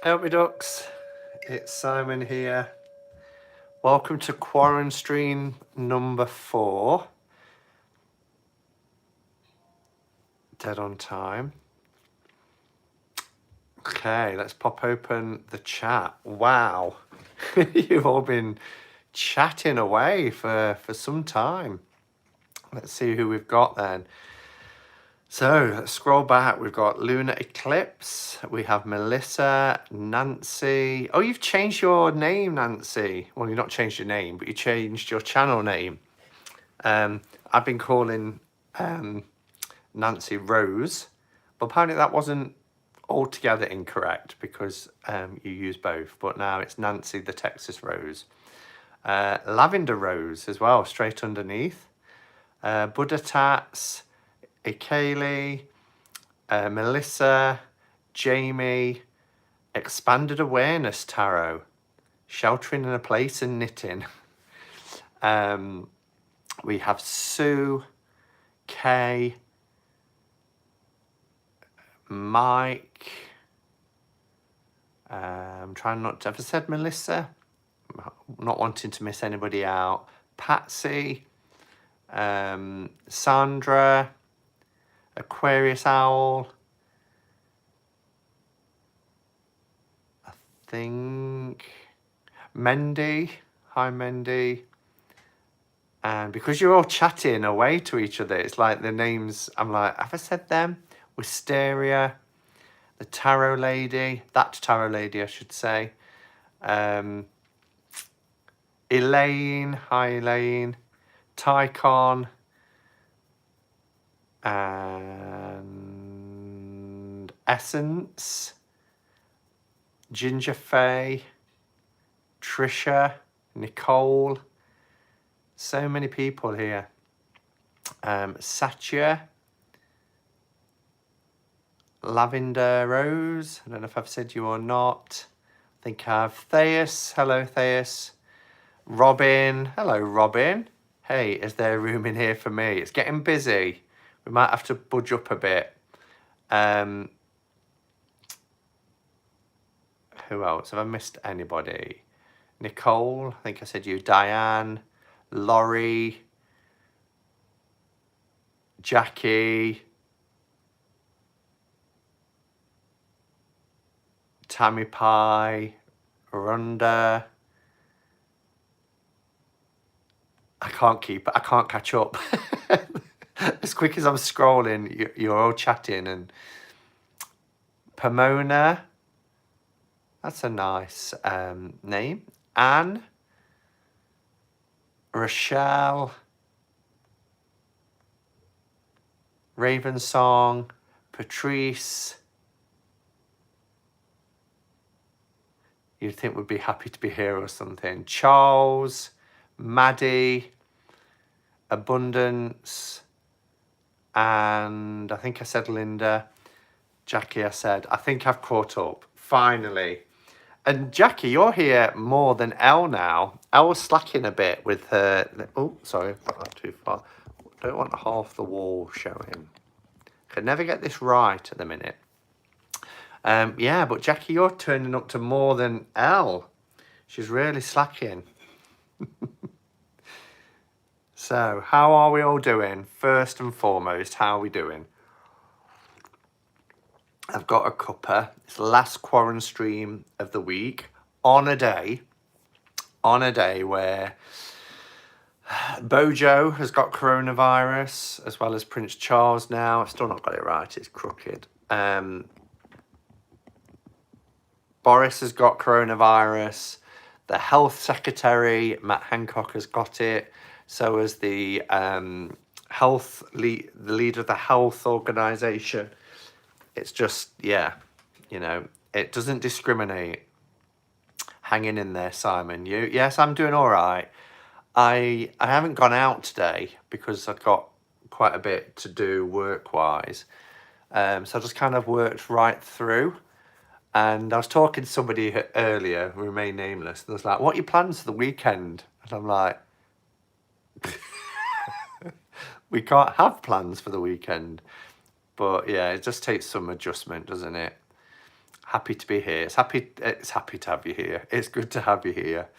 Help me ducks, it's Simon here. Welcome to QuaranStream number 4. Dead on time. Okay, let's pop open the chat. Wow, you've all been chatting away for some time. Let's see who we've got then. So let's scroll back. We've got Lunar Eclipse. We have Melissa, Nancy. Oh, you've changed your name, Nancy. Well, you've not changed your name, but you changed your channel name. I've been calling Nancy Rose, but apparently that wasn't altogether incorrect because you use both. But now it's Nancy the Texas Rose. Lavender Rose as well, straight underneath. Buddha Tats. Kaylee, Melissa, Jamie, Expanded Awareness Tarot, Sheltering in a Place and Knitting. We have Sue, Kay, Mike. I'm trying not to. Have I said Melissa? Not wanting to miss anybody out. Patsy, Sandra, Aquarius Owl, I think Mendy, hi Mendy. And because you're all chatting away to each other, it's like the names, I'm like, have I said them? Wisteria, the Tarot Lady, that Tarot Lady I should say. Elaine, hi Elaine, Tycon, and Essence, Ginger Faye, Trisha, Nicole, so many people here. Satya, Lavender Rose, I don't know if I've said you or not. I think I have Theus, hello Theus. Robin, hello Robin. Hey, is there room in here for me? It's getting busy. We might have to budge up a bit. Who else? Have I missed anybody? Nicole, I think I said you. Diane, Laurie, Jackie, Tammy Pie, Rhonda. I can't catch up. As quick as I'm scrolling, you're all chatting. And Pomona, that's a nice name. Anne, Rochelle, Ravensong, Patrice. You'd think would be happy to be here or something. Charles, Maddie, Abundance, and I think I said Linda. Jackie, I said. I think I've caught up, finally. And Jackie, you're here more than Elle now. Elle was slacking a bit with her... Oh, sorry, I've got that too far. Don't want half the wall showing. Can never get this right at the minute. Yeah, but Jackie, you're turning up to more than Elle. She's really slacking. So, how are we all doing? First and foremost, how are we doing? I've got a cuppa. It's the last QuaranStream of the week on a day where Bojo has got coronavirus as well as Prince Charles now. I've still not got it right. It's crooked. Boris has got coronavirus. The health secretary, Matt Hancock, has got it. So has the leader of the health organization. It's just, yeah, you know, it doesn't discriminate. Hanging in there, Simon. You? Yes, I'm doing all right. I haven't gone out today because I've got quite a bit to do work-wise. So I just kind of worked right through. And I was talking to somebody earlier, who remained nameless, and I was like, what are your plans for the weekend? And I'm like, we can't have plans for the weekend. But yeah, it just takes some adjustment, doesn't it? Happy to be here. It's happy to have you here. It's good to have you here.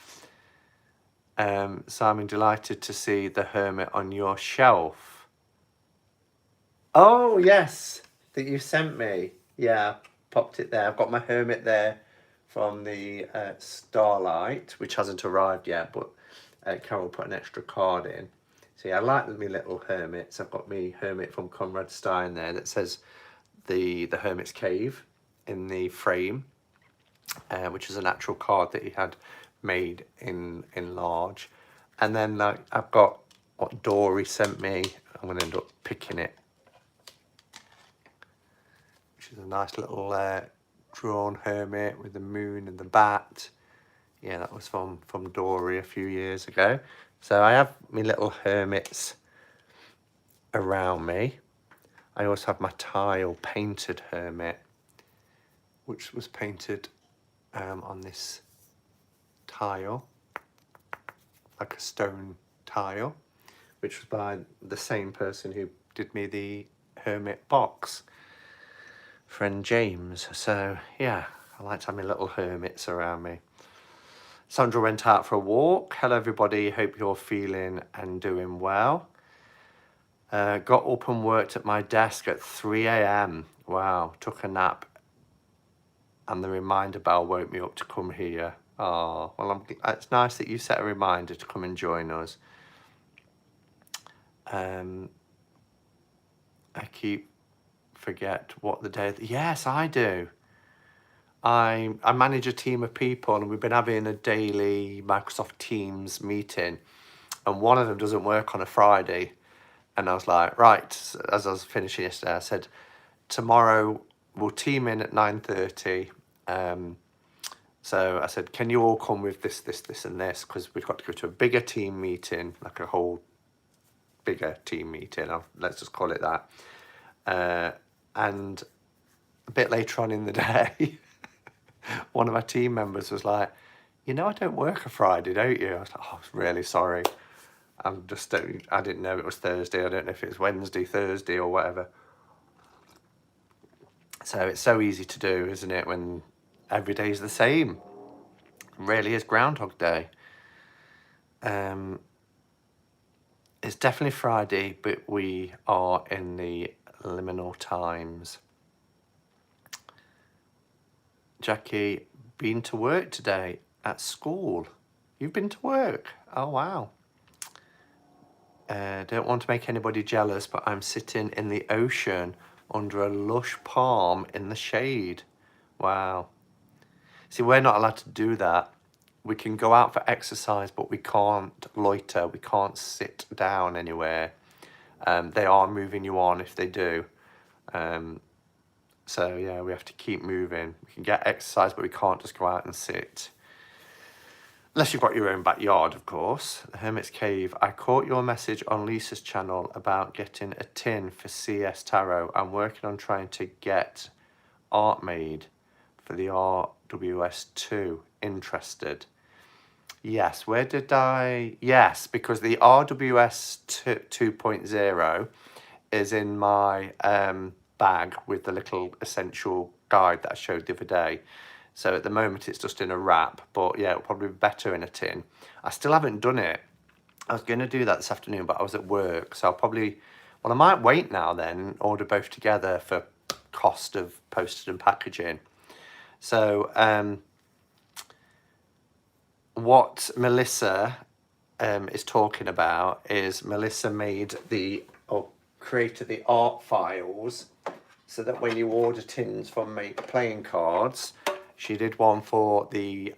Simon, delighted to see the Hermit on your shelf. Oh, yes, that you sent me. Yeah, popped it there. I've got my Hermit there from the Starlight, which hasn't arrived yet, but Carol put an extra card in. So yeah, I like my little Hermits. I've got my Hermit from Conrad Stein there that says the Hermit's Cave in the frame, which is an actual card that he had made in large. And then I've got what Dory sent me. I'm going to end up picking it, which is a nice little drawn Hermit with the moon and the bat. Yeah, that was from Dory a few years ago. So I have my little Hermits around me. I also have my tile painted Hermit, which was painted on this tile, like a stone tile, which was by the same person who did me the Hermit box, friend James. So yeah, I like to have my little Hermits around me. Sandra went out for a walk. Hello everybody, hope you're feeling and doing well. Got up and worked at my desk at 3 a.m. Wow, took a nap and the reminder bell woke me up to come here. Oh, well, it's nice that you set a reminder to come and join us. I keep forget what the day. Yes, I do. I manage a team of people and we've been having a daily Microsoft Teams meeting and one of them doesn't work on a Friday. And I was like, right, as I was finishing yesterday, I said, tomorrow we'll team in at 9:30. So I said, can you all come with this, and this? Because we've got to go to a bigger team meeting, like a whole bigger team meeting. Let's just call it that. And a bit later on in the day, one of my team members was like, you know, I don't work a Friday, don't you? I was like, oh, I'm really sorry. I didn't know it was Thursday. I don't know if it's Wednesday, Thursday or whatever. So it's so easy to do, isn't it, when every day is the same? It really is Groundhog Day. It's definitely Friday, but we are in the liminal times. Jackie, been to work today at school. You've been to work? Oh, wow. Don't want to make anybody jealous, but I'm sitting in the ocean under a lush palm in the shade. Wow. See, we're not allowed to do that. We can go out for exercise, but we can't loiter. We can't sit down anywhere. They are moving you on if they do. So yeah, we have to keep moving. We can get exercise, but we can't just go out and sit. Unless you've got your own backyard, of course. The Hermit's Cave. I caught your message on Lisa's channel about getting a tin for CS Tarot. I'm working on trying to get art made for the RWS2. Interested? Yes, where did I? Yes, because the RWS 2.0 is in my bag with the little essential guide that I showed the other day. So at the moment it's just in a wrap, but yeah, it'll probably be better in a tin. I still haven't done it. I was going to do that this afternoon, but I was at work, so I'll probably, well, I might wait now then, order both together for cost of postage and packaging. So what Melissa is talking about is Melissa made created the art files so that when you order tins from Make Playing Cards, she did one for the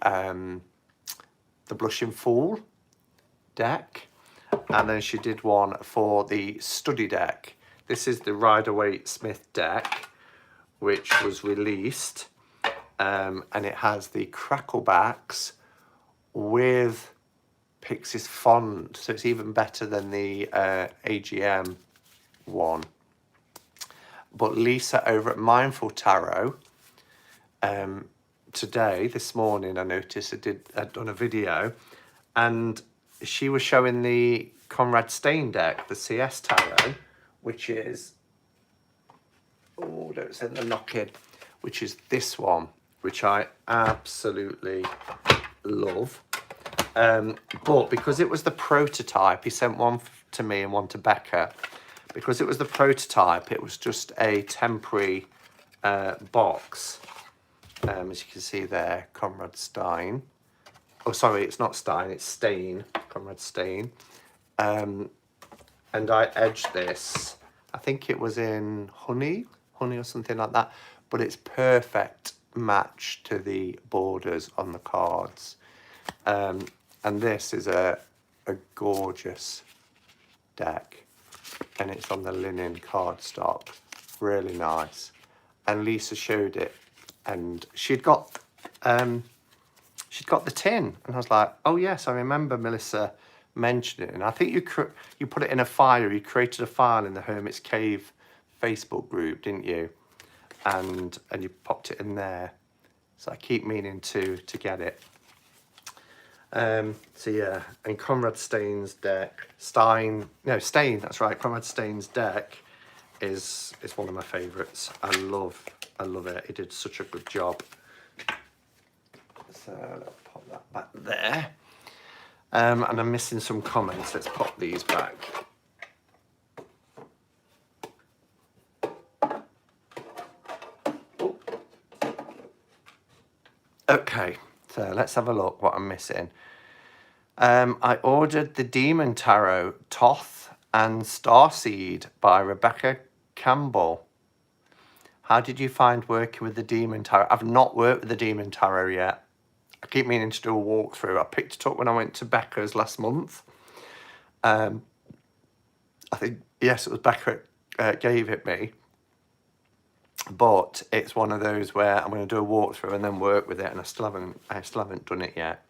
Blushing Fool deck, and then she did one for the study deck. This is the Rider-Waite-Smith deck, which was released, and it has the cracklebacks with Pixies font, so it's even better than the AGM one. But Lisa over at Mindful Tarot, today, this morning, I noticed I'd done a video, and she was showing the Conrad Stein deck, the CS Tarot, which is, oh, don't send the knocking, which is this one. which I absolutely love. But because it was the prototype, he sent one to me and one to Becca. Because it was the prototype, it was just a temporary box. As you can see there, Conrad Stein. Oh, sorry, it's not Stein, it's Stain, Conrad Stain. And I edged this. I think it was in honey or something like that. But it's perfect match to the borders on the cards. And this is a gorgeous deck. And it's on the linen cardstock. Really nice. And Lisa showed it. And she'd got the tin. And I was like, oh, yes, I remember Melissa mentioned it. And I think you put it in a file. You created a file in the Hermit's Cave Facebook group, didn't you? And you popped it in there. So I keep meaning to get it. So yeah, and Conrad Stain's deck, Stain, that's right, Conrad Stain's deck is one of my favourites. I love it. He did such a good job. So let's pop that back there. And I'm missing some comments. Let's pop these back. Okay, so let's have a look what I'm missing. I ordered the Demon Tarot, Toth and Starseed by Rebecca Campbell. How did you find working with the Demon Tarot? I've not worked with the Demon Tarot yet. I keep meaning to do a walkthrough. I picked it up when I went to Becca's last month. I think, yes, it was Becca gave it me. But it's one of those where I'm going to do a walkthrough and then work with it, and I still haven't done it yet.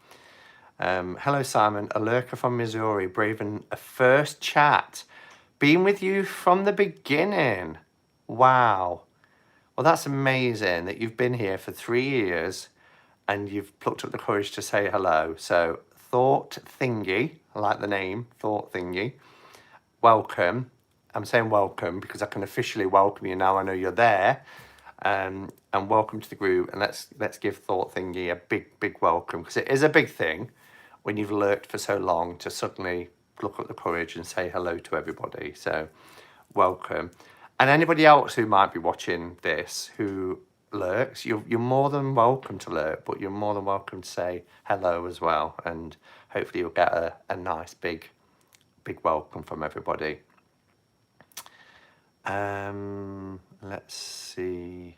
Hello, Simon, a lurker from Missouri, braving a first chat. Been with you from the beginning. Wow. Well, that's amazing that you've been here for 3 years and you've plucked up the courage to say hello. So, Thought Thingy, I like the name, Thought Thingy. Welcome. I'm saying welcome because I can officially welcome you now. I know you're there. And welcome to the group. And let's give Thought Thingy a big welcome, because it is a big thing when you've lurked for so long to suddenly pluck up the courage and say hello to everybody. So welcome. And anybody else who might be watching this who lurks, you're more than welcome to lurk, but you're more than welcome to say hello as well. And hopefully you'll get a nice big welcome from everybody. Let's see.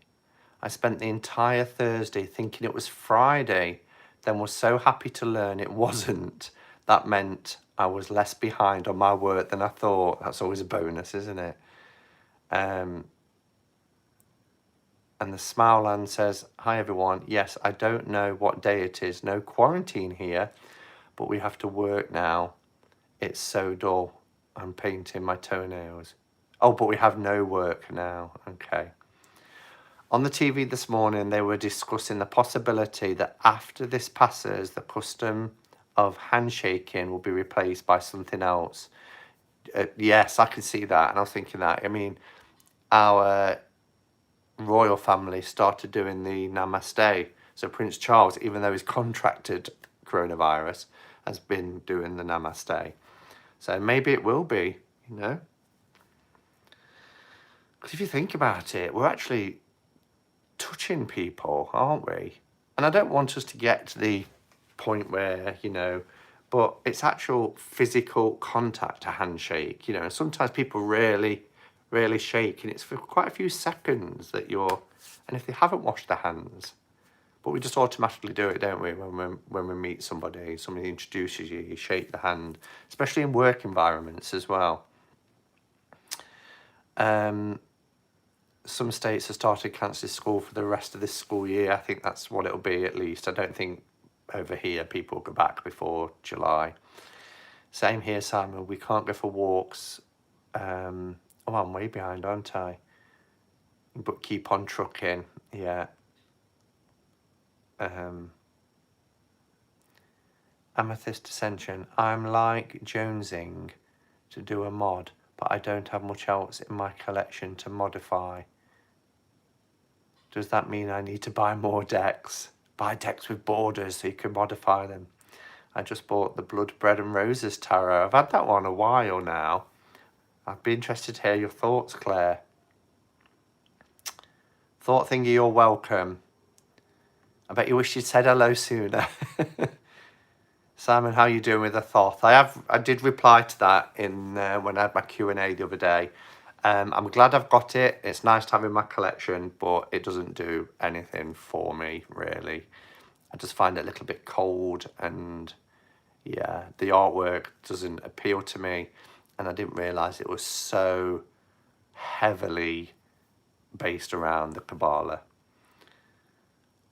I spent the entire Thursday thinking it was Friday, then was so happy to learn it wasn't. That meant I was less behind on my work than I thought. That's always a bonus, isn't it? And the Smileland says, hi everyone. Yes, I don't know what day it is. No quarantine here, but we have to work now. It's so dull. I'm painting my toenails. Oh, but we have no work now. Okay. On the TV this morning, they were discussing the possibility that after this passes, the custom of handshaking will be replaced by something else. Yes, I can see that. And I was thinking that. I mean, our royal family started doing the namaste. So Prince Charles, even though he's contracted coronavirus, has been doing the namaste. So maybe it will be, you know. Because if you think about it, we're actually touching people, aren't we? And I don't want us to get to the point where, you know, but it's actual physical contact, a handshake, you know. And sometimes people really shake, and it's for quite a few seconds that you're, and if they haven't washed their hands, but we just automatically do it, don't we? When we meet somebody introduces you, you shake the hand, especially in work environments as well. Some states have started cancelling school for the rest of this school year. I think that's what it'll be, at least. I don't think over here people will go back before July. Same here, Simon. We can't go for walks. Oh, I'm way behind, aren't I? But keep on trucking. Yeah. Amethyst Ascension. I'm like jonesing to do a mod, but I don't have much else in my collection to modify. Does that mean I need to buy more decks? Buy decks with borders so you can modify them. I just bought the Blood, Bread and Roses Tarot. I've had that one a while now. I'd be interested to hear your thoughts, Claire. Thought Thingy, you're welcome. I bet you wish you'd said hello sooner. Simon, how you doing with the Thoth? I did reply to that in when I had my Q&A the other day. I'm glad I've got it. It's nice to have in my collection, but it doesn't do anything for me, really. I just find it a little bit cold, and yeah, the artwork doesn't appeal to me, and I didn't realise it was so heavily based around the Kabbalah.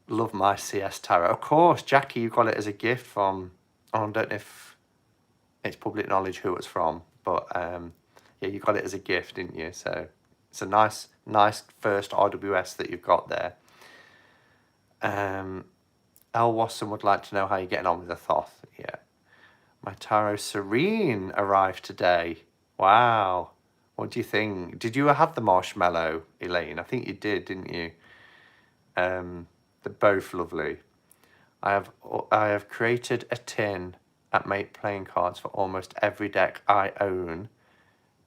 Love my CS Tarot. Of course, Jackie, you got it as a gift from, I don't know if it's public knowledge who it's from, but yeah, you got it as a gift, didn't you? So it's a nice first RWS that you've got there. El Wasson would like to know how you're getting on with the Thoth. Yeah. My Tarot Serene arrived today. Wow. What do you think? Did you have the marshmallow, Elaine? I think you did, didn't you? They're both lovely. I have created a tin at Mate playing cards for almost every deck I own.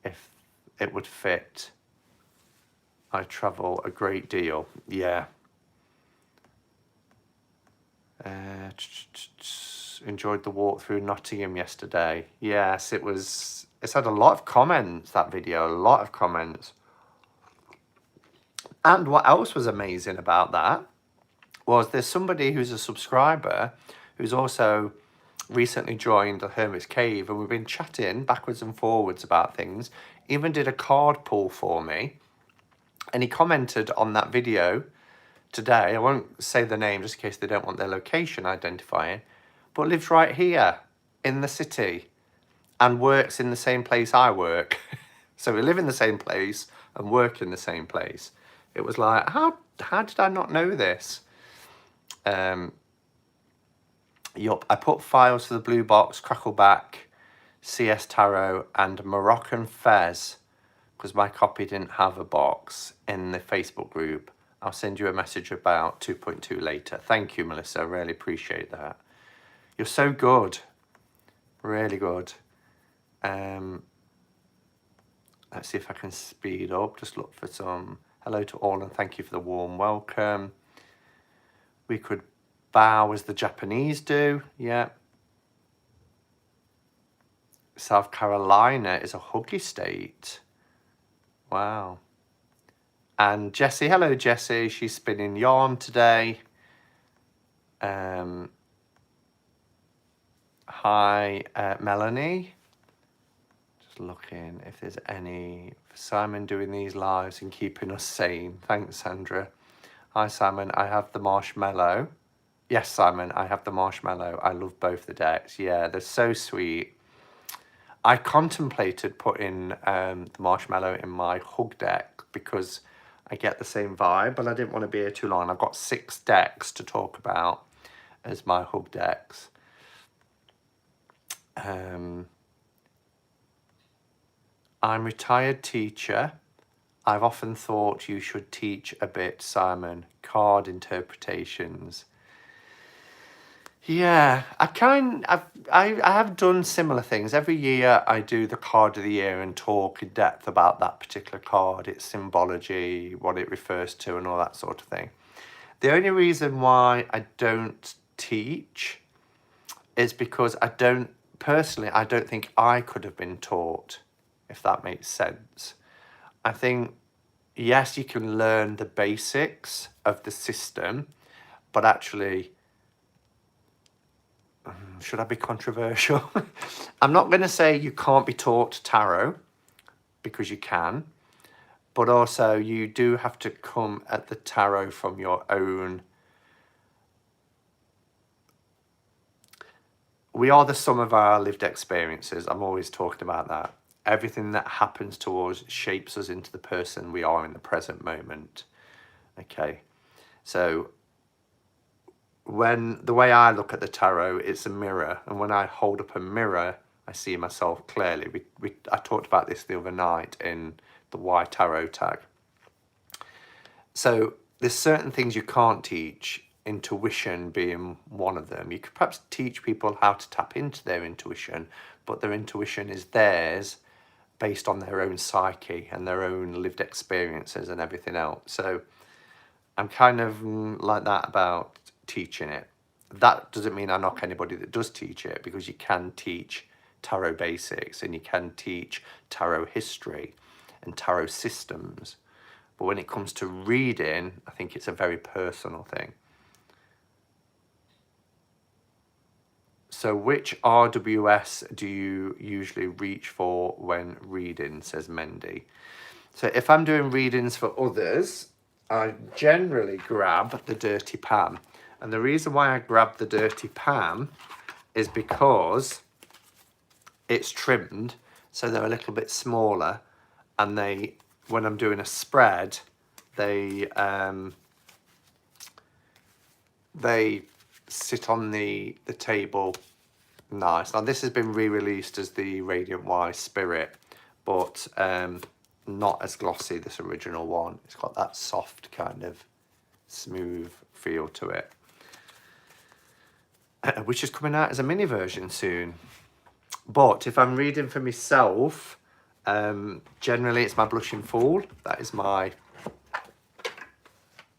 If it would fit, I travel a great deal. Yeah. Enjoyed the walk through Nottingham yesterday. Yes, it was. It's had a lot of comments, that video. A lot of comments. And what else was amazing about that was there's somebody who's a subscriber who's also recently joined the Hermit's Cave, and we've been chatting backwards and forwards about things. Even did a card pull for me, and he commented on that video today. I won't say the name just in case they don't want their location identifying, but lives right here in the city and works in the same place I work. So we live in the same place and work in the same place. It was like, how did I not know this? Yup, I put files for the blue box, Crackleback, CS Tarot and Moroccan Fez because my copy didn't have a box in the Facebook group. I'll send you a message about 2.2 later. Thank you, Melissa. Really appreciate that. You're so good. Really good. Let's see if I can speed up. Just look for some. Hello to all and thank you for the warm welcome. We could bow as the Japanese do. Yeah. South Carolina is a huggy state. Wow. And Jessie, hello Jessie. She's spinning yarn today. Hi, Melanie. Just looking if there's any. Simon doing these lives and keeping us sane. Thanks, Sandra. Hi, Simon. I have the marshmallow. Yes, Simon, I have the marshmallow. I love both the decks. Yeah, they're so sweet. I contemplated putting the marshmallow in my hug deck because I get the same vibe, but I didn't want to be here too long. I've got 6 decks to talk about as my hug decks. I'm retired teacher. I've often thought you should teach a bit, Simon. Card interpretations. Yeah, I have done similar things. Every year I do the card of the year and talk in depth about that particular card, its symbology, what it refers to and all that sort of thing. The only reason why I don't teach is because I don't think I could have been taught, if that makes sense. I think, yes, you can learn the basics of the system, but actually, should I be controversial? I'm not going to say you can't be taught tarot, because you can, but also you do have to come at the tarot from your own. We are the sum of our lived experiences. I'm always talking about that. Everything that happens to us shapes us into the person we are in the present moment. Okay, so the way I look at the tarot, it's a mirror, and when I hold up a mirror, I see myself clearly. I talked about this the other night in the Why Tarot tag. So there's certain things you can't teach, intuition being one of them. You could perhaps teach people how to tap into their intuition, but their intuition is theirs based on their own psyche and their own lived experiences and everything else. So I'm kind of like that about teaching it. That doesn't mean I knock anybody that does teach it, because you can teach tarot basics and you can teach tarot history and tarot systems. But when it comes to reading, I think it's a very personal thing. So which RWS do you usually reach for when reading, says Mendy. So if I'm doing readings for others, I generally grab the Dirty Pam. And the reason why I grab the Dirty Pam is because it's trimmed, so they're a little bit smaller, and they, when I'm doing a spread, they sit on the table nice. Now this has been re-released as the Radiant Wise Spirit, but not as glossy, this original one. It's got that soft kind of smooth feel to it, which is coming out as a mini version soon. But if I'm reading for myself, generally it's my Blushing Fool. That is my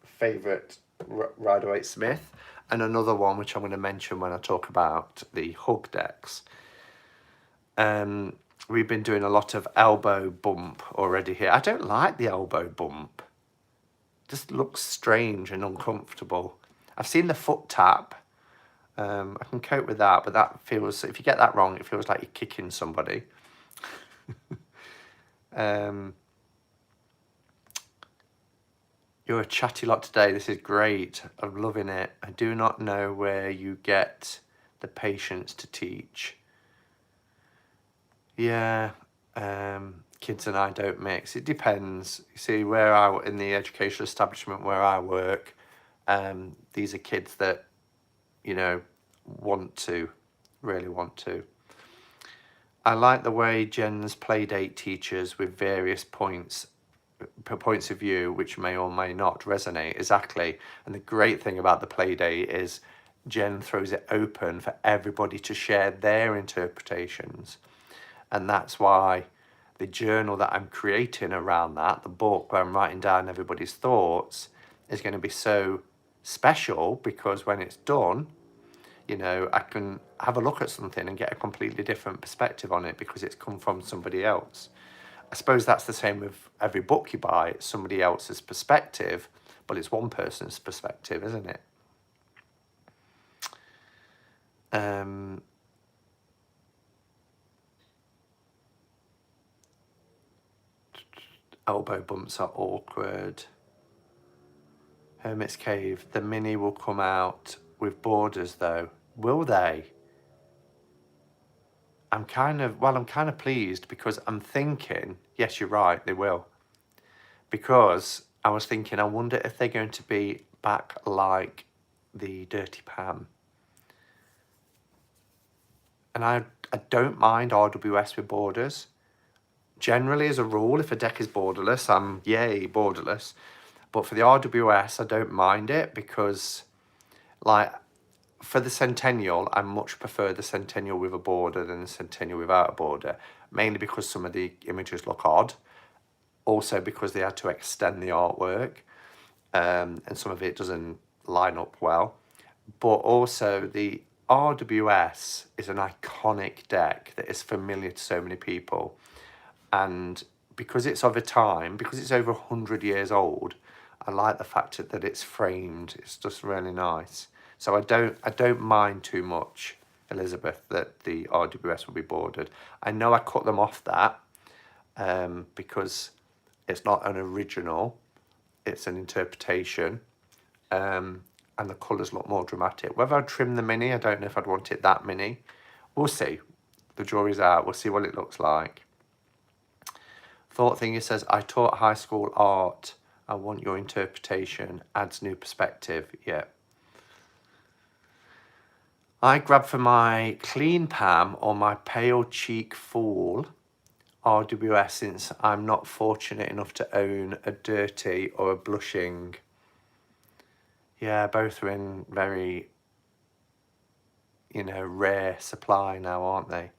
favourite Rider-Waite Smith, and another one which I'm going to mention when I talk about the Hug decks. We've been doing a lot of elbow bump already here. I don't like the elbow bump. It just looks strange and uncomfortable. I've seen the foot tap. I can cope with that, but that feels, if you get that wrong, it feels like you're kicking somebody. You're a chatty lot today. This is great. I'm loving it. I do not know where you get the patience to teach. Yeah, kids and I don't mix. It depends. You see, in the educational establishment where I work, these are kids that, you know, really want to. I like the way Jen's playdate teaches with various points of view, which may or may not resonate. Exactly. And the great thing about the playdate is Jen throws it open for everybody to share their interpretations. And that's why the journal that I'm creating around that, the book where I'm writing down everybody's thoughts, is going to be so special, because when it's done, you know, I can have a look at something and get a completely different perspective on it because it's come from somebody else. I suppose that's the same with every book you buy. It's somebody else's perspective, but it's one person's perspective, isn't it? Elbow bumps are awkward. Hermit's Cave. The mini will come out with borders though. Will they? I'm kind of pleased, because I'm thinking, yes, you're right, they will. Because I was thinking, I wonder if they're going to be back like the Dirty Pam. And I don't mind RWS with borders. Generally, as a rule, if a deck is borderless, I'm yay borderless. But for the RWS, I don't mind it, because, like, for the Centennial, I much prefer the Centennial with a border than the Centennial without a border, mainly because some of the images look odd. Also because they had to extend the artwork, and some of it doesn't line up well. But also the RWS is an iconic deck that is familiar to so many people. And because it's of a time, because it's over 100 years old, I like the fact that it's framed. It's just really nice. So I don't mind too much, Elizabeth, that the RWS will be bordered. I know I cut them off that because it's not an original, it's an interpretation, and the colours look more dramatic. Whether I'd trim the mini, I don't know if I'd want it that mini. We'll see. The jury's out. We'll see what it looks like. Thought Thingy says, I taught high school art. I want your interpretation. Adds new perspective. Yeah. I grab for my Clean Pam or my Pale Cheek Fool RWS, since I'm not fortunate enough to own a Dirty or a Blushing. Yeah, both are in very, you know, rare supply now, aren't they?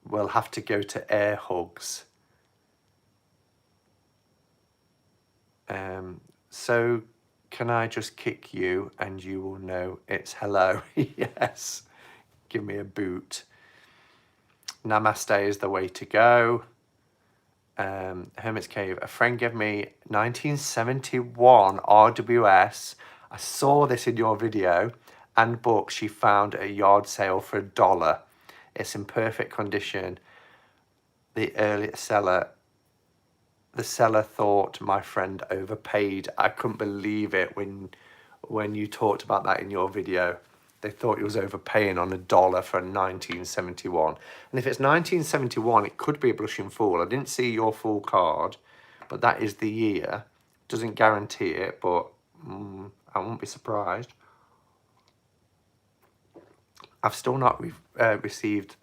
We'll have to go to air hugs. So can I just kick you and you will know it's hello? Yes. Give me a boot. Namaste is the way to go. Hermit's Cave. A friend gave me 1971 RWS. I saw this in your video and book she found at a yard sale for $1. It's in perfect condition. The seller thought my friend overpaid. I couldn't believe it when you talked about that in your video. They thought he was overpaying on $1 for a 1971. And if it's 1971, it could be a blushing fool. I didn't see your full card, but that is the year. Doesn't guarantee it, but I won't be surprised. I've still not received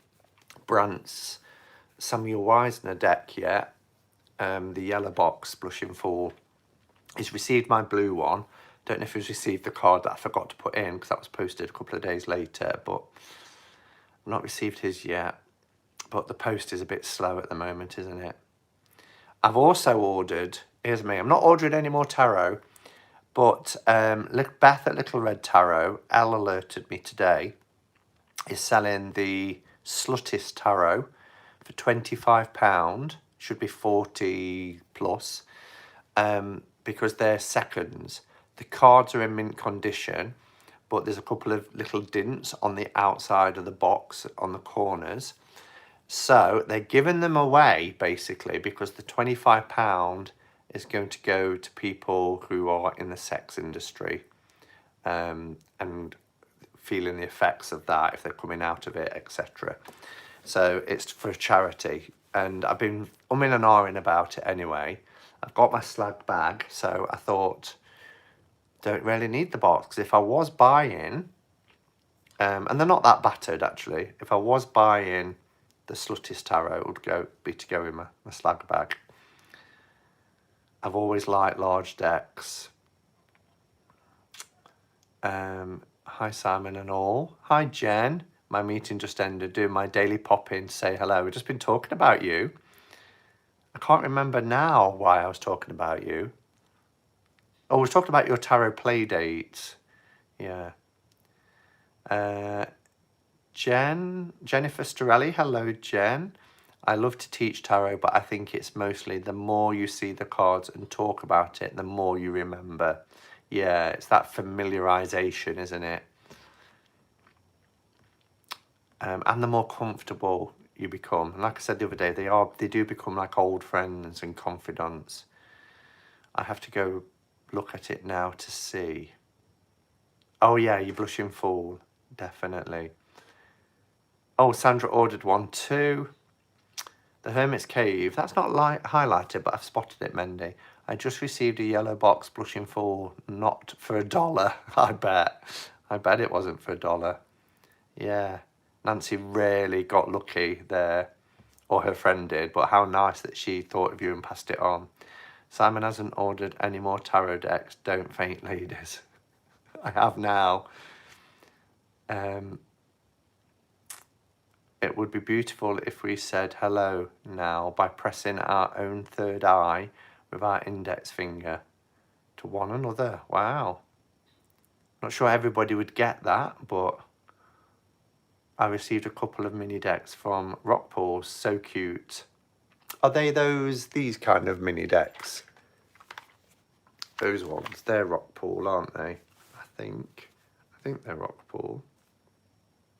Brant's Samuel Wisner deck yet. The yellow box blushing fool. He's received my blue one. Don't know if he's received the card that I forgot to put in because that was posted a couple of days later, but I've not received his yet. But the post is a bit slow at the moment, isn't it? I've also ordered, here's me, I'm not ordering any more tarot, but Beth at Little Red Tarot, Elle alerted me today, is selling the Spacious Tarot for £25, should be 40 plus, because they're seconds. The cards are in mint condition, but there's a couple of little dints on the outside of the box on the corners. So they're giving them away basically because the £25 is going to go to people who are in the sex industry and feeling the effects of that if they're coming out of it, etc. So it's for a charity, and I've been umming and ahhing about it anyway. I've got my slag bag, so I thought, don't really need the box. 'Cause if I was buying, and they're not that battered actually, if I was buying the Spacious Tarot, it would be to go in my slag bag. I've always liked large decks. Hi Simon and all. Hi Jen. My meeting just ended. Doing my daily pop-in to say hello. We've just been talking about you. I can't remember now why I was talking about you. Oh, we were talking about your tarot play dates. Yeah. Jennifer Storelli. Hello, Jen. I love to teach tarot, but I think it's mostly the more you see the cards and talk about it, the more you remember. Yeah, it's that familiarization, isn't it? And the more comfortable you become. And like I said the other day, they do become like old friends and confidants. I have to go look at it now to see. Oh yeah, you're blushing fool, definitely. Oh, Sandra ordered one too. The Hermit's Cave, that's not highlighted, but I've spotted it, Mendy. I just received a yellow box blushing fool, not for $1, I bet. I bet it wasn't for $1. Yeah, Nancy really got lucky there, or her friend did, but how nice that she thought of you and passed it on. Simon hasn't ordered any more tarot decks. Don't faint, ladies. I have now. It would be beautiful if we said hello now by pressing our own third eye with our index finger to one another. Wow. Not sure everybody would get that, but I received a couple of mini decks from Rockpool. So cute. Are they these kind of mini decks? Those ones. They're Rockpool, aren't they? I think they're Rockpool.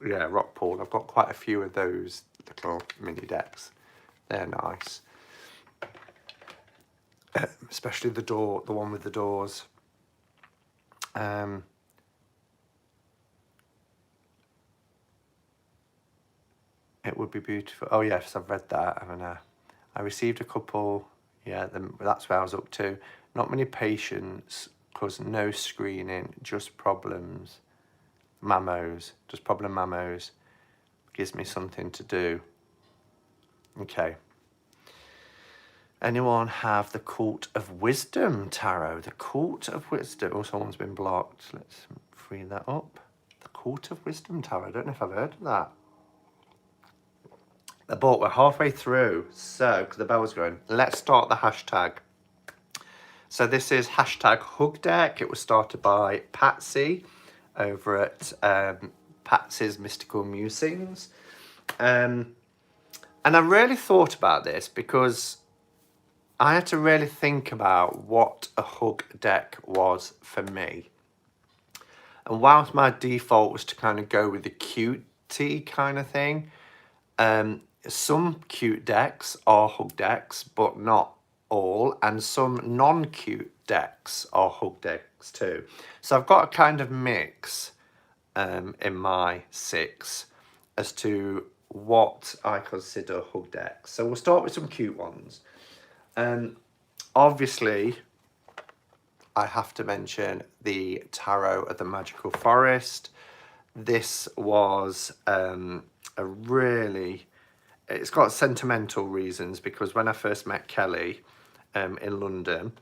Yeah, Rockpool. I've got quite a few of those little mini decks. They're nice. Especially the one with the doors. It would be beautiful. Oh yes, I've read that, haven't I? I received a couple. Yeah, that's where I was up to. Not many patients, cause no screening, just problems. Mammos, just problem mammos. Gives me something to do. Okay. Anyone have the Court of Wisdom Tarot? The Court of Wisdom. Oh, someone's been blocked. Let's free that up. The Court of Wisdom Tarot. I don't know if I've heard of that. But we're halfway through. So, because the bell's going, let's start the hashtag. So this is hashtag Hug Deck. It was started by Patsy over at Patsy's Mystical Musings. And I really thought about this because I had to really think about what a hug deck was for me. And whilst my default was to kind of go with the cutie kind of thing, some cute decks are hug decks, but not all, and some non-cute decks are hug decks too. So I've got a kind of mix in my 6 as to what I consider hug decks. So we'll start with some cute ones. Obviously, I have to mention the Tarot of the Magical Forest. This was it's got sentimental reasons because when I first met Kelly in London,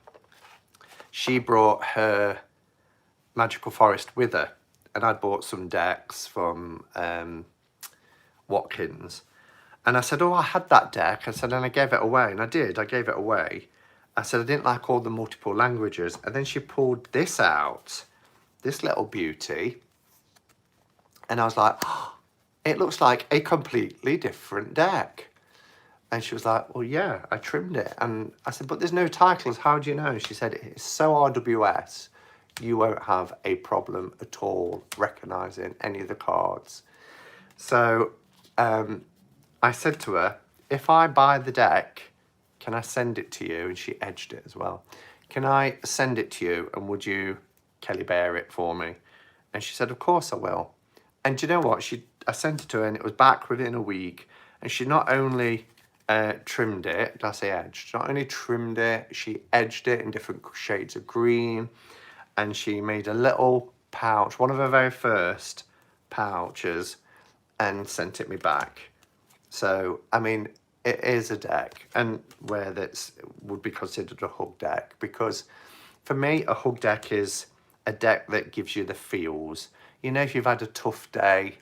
she brought her Magical Forest with her, and I'd bought some decks from Watkins. And I said, oh, I had that deck. I said, and I gave it away. And I did. I gave it away. I said, I didn't like all the multiple languages. And then she pulled this out, this little beauty. And I was like, oh, it looks like a completely different deck. And she was like, well, yeah, I trimmed it. And I said, but there's no titles. How do you know? She said, it's so RWS, you won't have a problem at all recognising any of the cards. So I said to her, if I buy the deck, can I send it to you? And she edged it as well. Can I send it to you and would you Kelly Bear it for me? And she said, of course I will. And do you know what? I sent it to her and it was back within a week. And she not only trimmed it, did I say edged? She not only trimmed it, she edged it in different shades of green. And she made a little pouch, one of her very first pouches, and sent it me back. So, I mean, it is a deck, and where that would be considered a hug deck, because for me, a hug deck is a deck that gives you the feels. You know, if you've had a tough day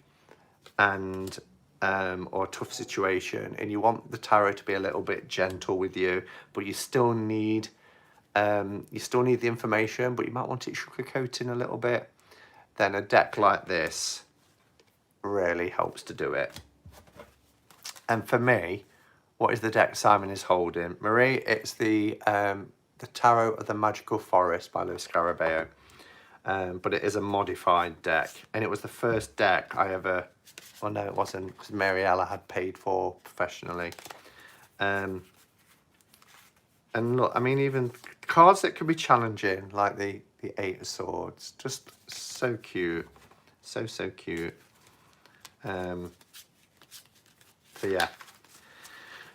and or a tough situation, and you want the tarot to be a little bit gentle with you, but you still need the information, but you might want it sugarcoating a little bit, then a deck like this really helps to do it. And for me, what is the deck Simon is holding? Marie, it's the Tarot of the Magical Forest by Lewis Scarabeo. But it is a modified deck. And it was the first deck I ever... Well, no, it wasn't, because Mariella had paid for professionally. And look, I mean, even cards that can be challenging, like the Eight of Swords. Just so cute. So cute. So yeah.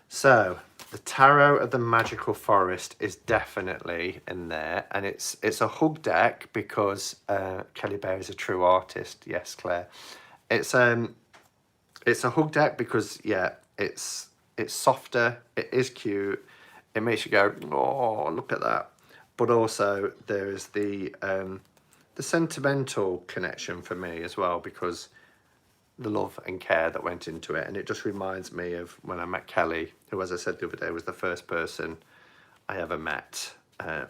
So the Tarot of the Magical Forest is definitely in there, and it's a hug deck because Kelly Bear is a true artist. Yes, Claire. It's a hug deck because yeah, it's softer. It is cute. It makes you go, oh, look at that. But also there is the sentimental connection for me as well, because the love and care that went into it. And it just reminds me of when I met Kelly, who, as I said the other day, was the first person I ever met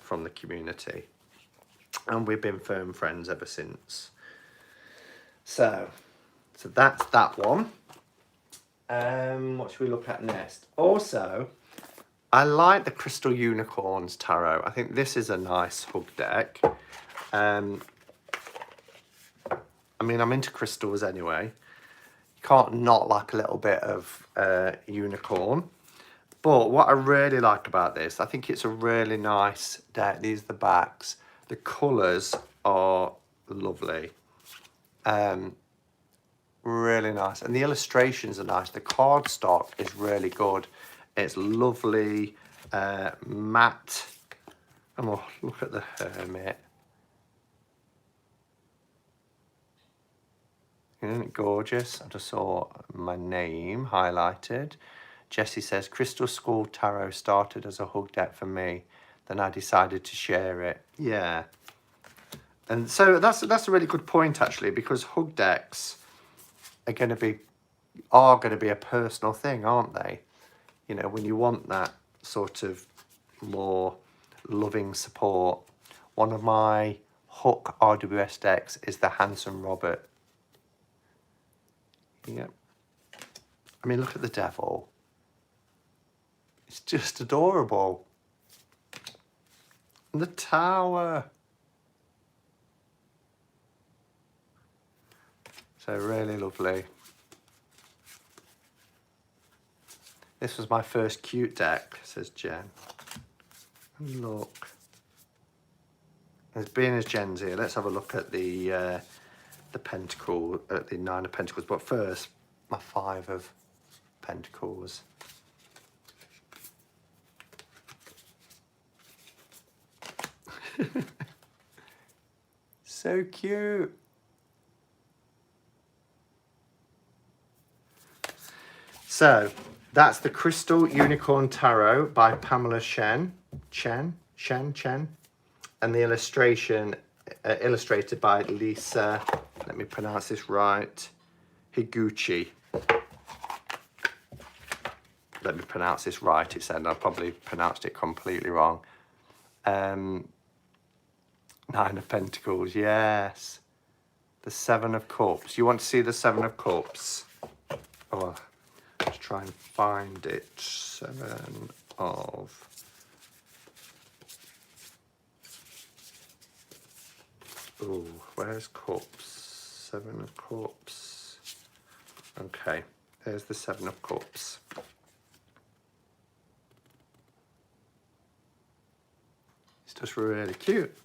from the community. And we've been firm friends ever since. So that's that one. What should we look at next? Also, I like the Crystal Unicorns Tarot. I think this is a nice hug deck. I mean, I'm into crystals anyway. Can't not like a little bit of unicorn. But what I really like about this, I think it's a really nice deck. These are the backs. The colours are lovely. Really nice. And the illustrations are nice. The cardstock is really good. It's lovely, matte. Oh, look at the Hermit. Isn't it gorgeous? I just saw my name highlighted. Jessie says, Crystal School Tarot started as a hug deck for me. Then I decided to share it. Yeah. And so that's a really good point, actually, because hug decks are going to be a personal thing, aren't they? You know, when you want that sort of more loving support. One of my hook RWS decks is the Handsome Robert. Yep. I mean, look at the devil. It's just adorable. And the tower. So really lovely. This was my first cute deck, says Jen. And look. As being as Jen's here, let's have a look at the pentacle, at the 9 of Pentacles. But first, my 5 of Pentacles. So cute. So that's the Crystal Unicorn Tarot by Pamela Chen, and the illustration illustrated by Lisa, let me pronounce this right, Higuchi. Let me pronounce this right, it said, I probably pronounced it completely wrong. 9 of Pentacles, yes. The 7 of Cups. You want to see the 7 of Cups? Oh, let's try and find it. 7 of... Oh, where's Cups? 7 of Cups. Okay, there's the 7 of Cups. It's just really cute.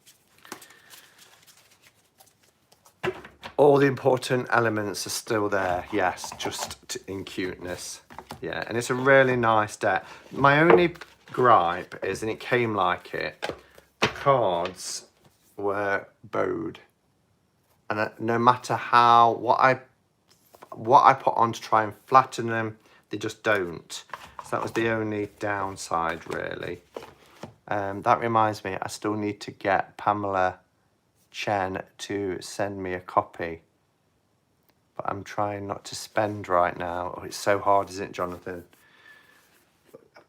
All the important elements are still there, yes, just in cuteness. Yeah, and it's a really nice deck. My only gripe is, and it came like it, the cards were bowed. And no matter what I put on to try and flatten them, they just don't. So that was the only downside, really. That reminds me, I still need to get Pamela Chen to send me a copy, but I'm trying not to spend right now. Oh, it's so hard, isn't it, Jonathan?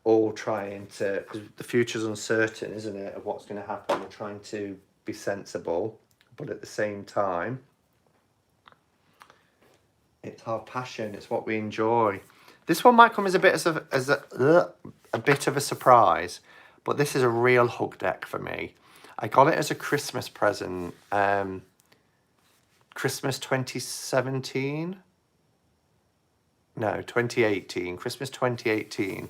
All trying to, because the future's uncertain, isn't it, of what's going to happen. We're trying to be sensible, but at the same time, it's our passion. It's what we enjoy. This one might come as a bit a bit of a surprise, but this is a real hug deck for me. I got it as a Christmas present, Christmas 2017? No, 2018, Christmas 2018.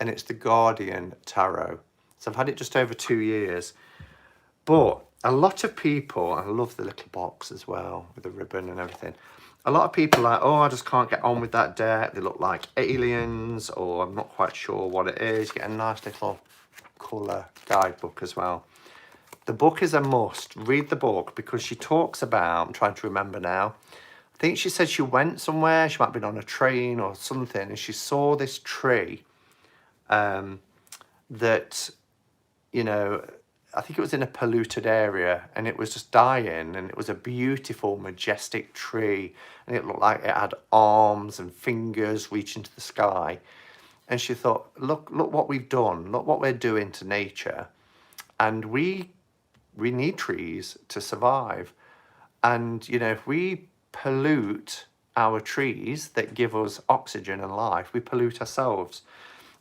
And it's the Guardian Tarot. So I've had it just over 2 years. But a lot of people, I love the little box as well, with the ribbon and everything. A lot of people are like, oh, I just can't get on with that deck. They look like aliens, or I'm not quite sure what it is. You get a nice little colour guidebook as well. The book is a must. Read the book, because she talks about, I'm trying to remember now, I think she said she went somewhere, she might have been on a train or something, and she saw this tree that, you know, I think it was in a polluted area, and it was just dying, and it was a beautiful, majestic tree, and it looked like it had arms and fingers reaching to the sky. And she thought, look what we've done, look what we're doing to nature. And we need trees to survive. And, you know, if we pollute our trees that give us oxygen and life, we pollute ourselves.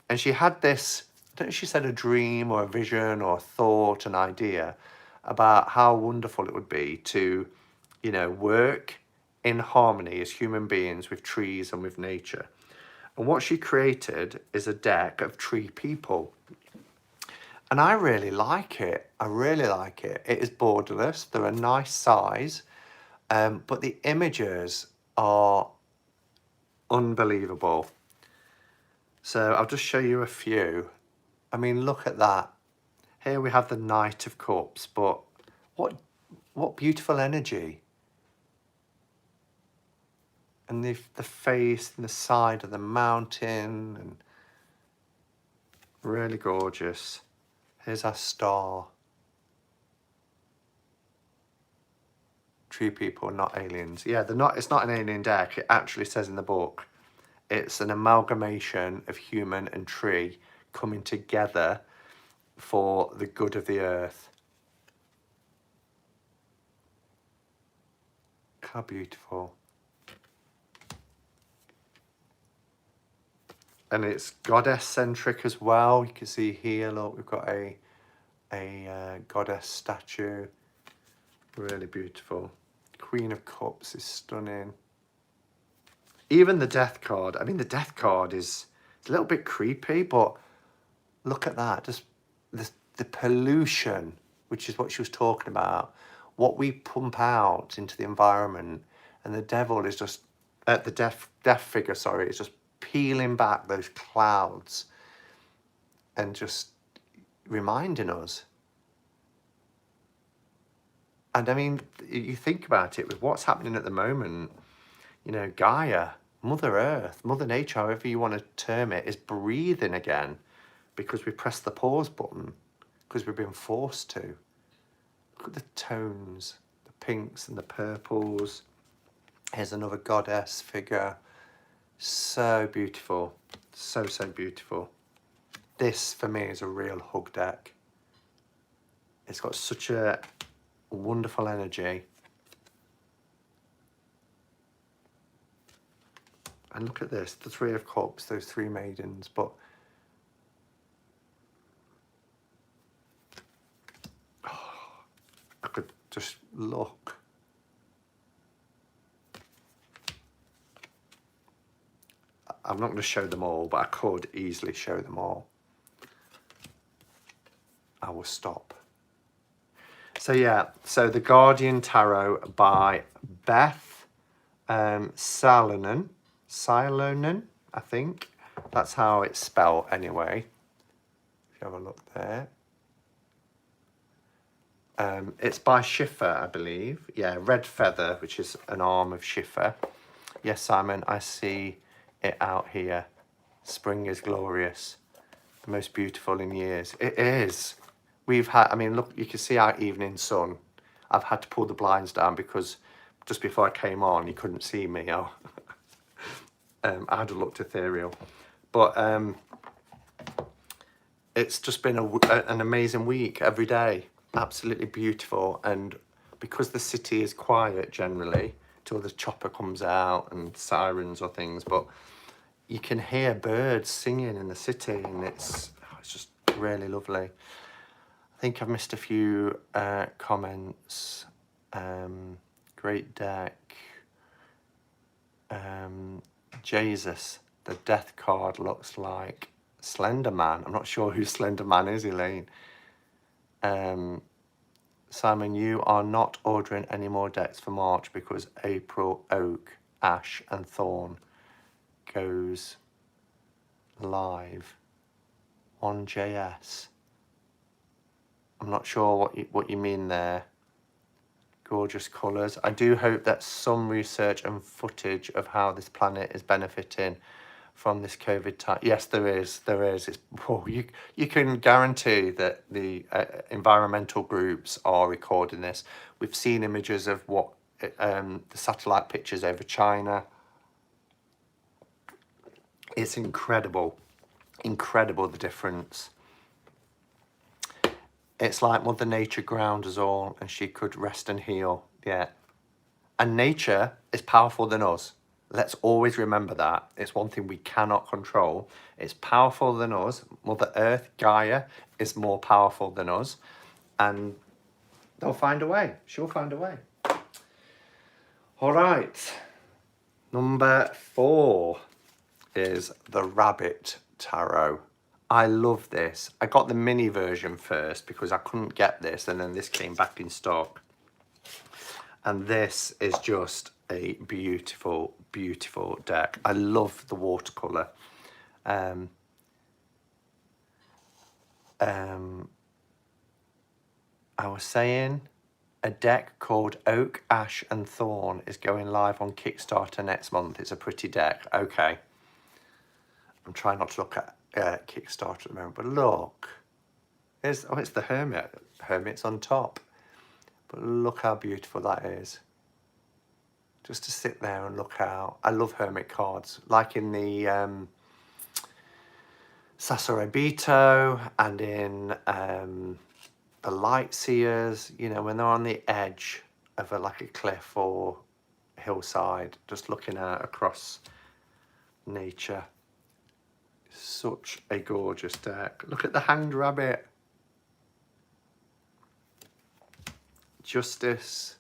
And she had this, I don't know if she said a dream or a vision or a thought, an idea about how wonderful it would be to, you know, work in harmony as human beings with trees and with nature. And what she created is a deck of tree people. And I really like it. I really like it. It is borderless. They're a nice size. But the images are unbelievable. So I'll just show you a few. I mean, look at that. Here we have the Knight of Cups, but what beautiful energy. And the face and the side of the mountain, and really gorgeous. Here's our star. True people, not aliens. Yeah, they're not. It's not an alien deck. It actually says in the book, it's an amalgamation of human and tree coming together for the good of the earth. How beautiful. And it's goddess centric as well. You can see here, look, we've got a goddess statue. Really beautiful. Queen of Cups is stunning. Even the death card. I mean, the death card is a little bit creepy, but look at that. Just the pollution, which is what she was talking about. What we pump out into the environment, and the devil is just the death figure. Sorry, is just peeling back those clouds and just reminding us. And I mean, you think about it with what's happening at the moment, you know, Gaia, Mother Earth, Mother Nature, however you want to term it, is breathing again because we pressed the pause button, because we've been forced to. Look at the tones, the pinks and the purples. Here's another goddess figure. So beautiful. So, so beautiful. This, for me, is a real hug deck. It's got such a wonderful energy. And look at this, the Three of Cups, those three maidens, but I could just look. I'm not going to show them all, but I could easily show them all. I will stop. So yeah, so the Guardian Tarot by Beth Salonen, I think. That's how it's spelled anyway. If you have a look there. It's by Schiffer, I believe. Yeah, Red Feather, which is an arm of Schiffer. Yes, Simon, I see it out here. Spring is glorious. The most beautiful in years. It is. We've had, I mean, look, you can see our evening sun. I've had to pull the blinds down because just before I came on, you couldn't see me. Oh. I had looked ethereal. But it's just been an amazing week every day. Absolutely beautiful. And because the city is quiet generally, till the chopper comes out and sirens or things, but you can hear birds singing in the city, and it's just really lovely. I think I've missed a few comments. Great deck. Jesus, the death card looks like Slender Man. I'm not sure who Slender Man is, Elaine. Simon, you are not ordering any more decks for March because April Oak, Ash and Thorn goes live on JS. I'm not sure what you mean there. Gorgeous colours. I do hope that some research and footage of how this planet is benefiting from this COVID time. Yes, there is. It's, oh, you can guarantee that the environmental groups are recording this. We've seen images of what the satellite pictures over China. It's incredible. Incredible, the difference. It's like Mother Nature ground us all, and she could rest and heal. Yeah. And nature is powerful than us. Let's always remember that. It's one thing we cannot control. It's powerful than us. Mother Earth, Gaia, is more powerful than us. And they'll find a way. She'll find a way. All right. Number 4 is the Rabbit Tarot. I love this. I got the mini version first because I couldn't get this, and then this came back in stock. And this is just a beautiful, beautiful deck. I love the watercolour. I was saying a deck called Oak, Ash and Thorn is going live on Kickstarter next month. It's a pretty deck. Okay. I'm trying not to look at Kickstarter at the moment, but look. It's the Hermit. Hermit's on top. But look how beautiful that is. Just to sit there and look out. I love Hermit cards. Like in the Sasorebito and in the Light Seers, you know, when they're on the edge of like a cliff or hillside, just looking out across nature. Such a gorgeous deck. Look at the Hanged Rabbit. Justice.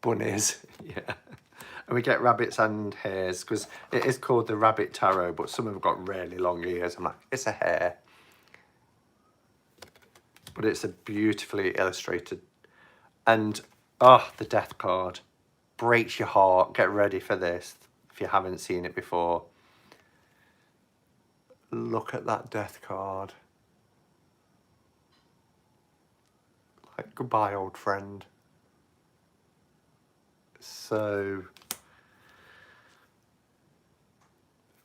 Bunnies. Yeah. And we get rabbits and hares, because it is called the Rabbit Tarot, but some have got really long ears. I'm like, it's a hare. But it's a beautifully illustrated. And, oh, the Death card. Breaks your heart. Get ready for this if you haven't seen it before. Look at that Death card. Like, goodbye, old friend. So...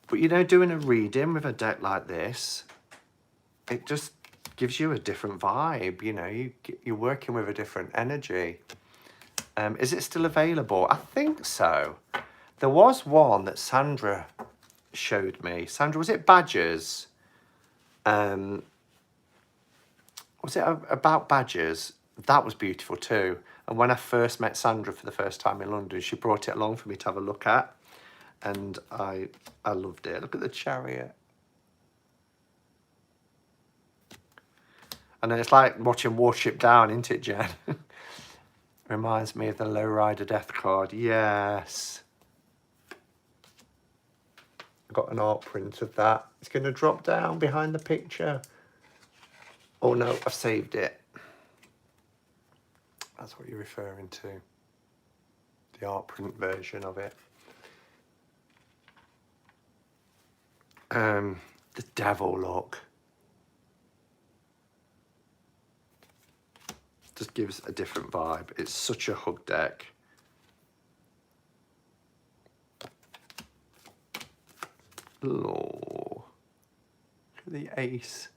But, you know, doing a reading with a deck like this, it just gives you a different vibe, you know, you're working with a different energy. Is it still available? I think so. There was one that Sandra showed me. Sandra, was it badgers? Was it about badgers? That was beautiful too. And when I first met Sandra for the first time in London, she brought it along for me to have a look at. And I loved it. Look at the chariot. And then it's like watching Warship Down, isn't it, Jen? Reminds me of the Lowrider Death card. Yes. I've got an art print of that. It's going to drop down behind the picture. Oh no, I've saved it. That's what you're referring to. The art print version of it. The Devil, look. Just gives a different vibe. It's such a hug deck. Oh, look at the ace.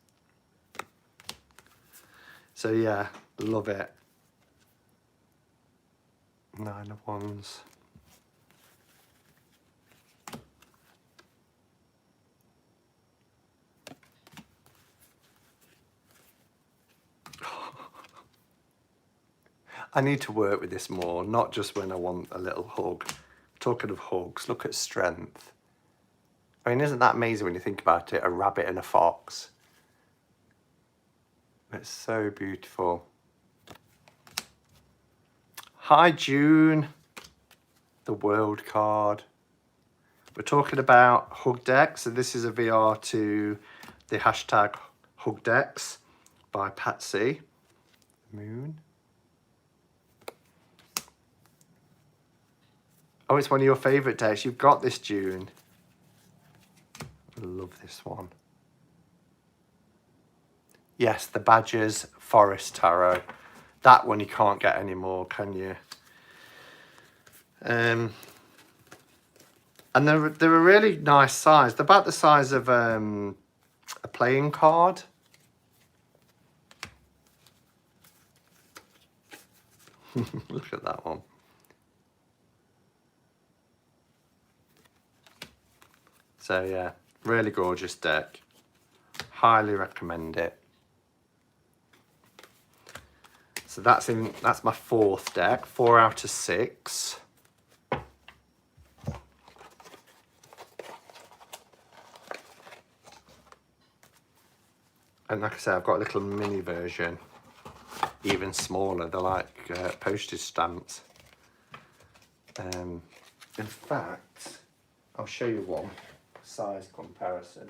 So yeah, love it. 9 of Wands. I need to work with this more, not just when I want a little hug. Talking of hugs, look at strength. I mean, isn't that amazing when you think about it? A rabbit and a fox. It's so beautiful. Hi, June. The World card. We're talking about hug decks, so this is a VR to the hashtag hug decks by Patsy. Moon. Oh, it's one of your favourite decks. You've got this, June. I love this one. Yes, the Badgers Forest Tarot. That one you can't get anymore, can you? And they're a really nice size. They're about the size of a playing card. Look at that one. So yeah, really gorgeous deck. Highly recommend it. So that's my 4th deck, 4 out of 6. And like I said, I've got a little mini version, even smaller. They're like postage stamps. In fact, I'll show you one size comparison.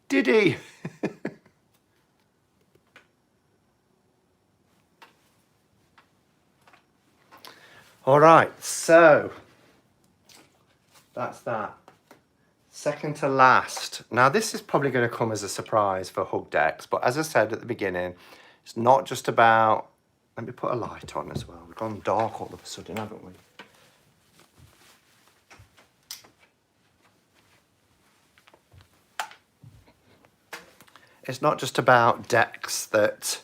Did he? All right, so that's that. Second to last. Now this is probably going to come as a surprise for hug decks, but as I said at the beginning, it's not just about, let me put a light on as well. We've gone dark all of a sudden, haven't we? It's not just about decks that,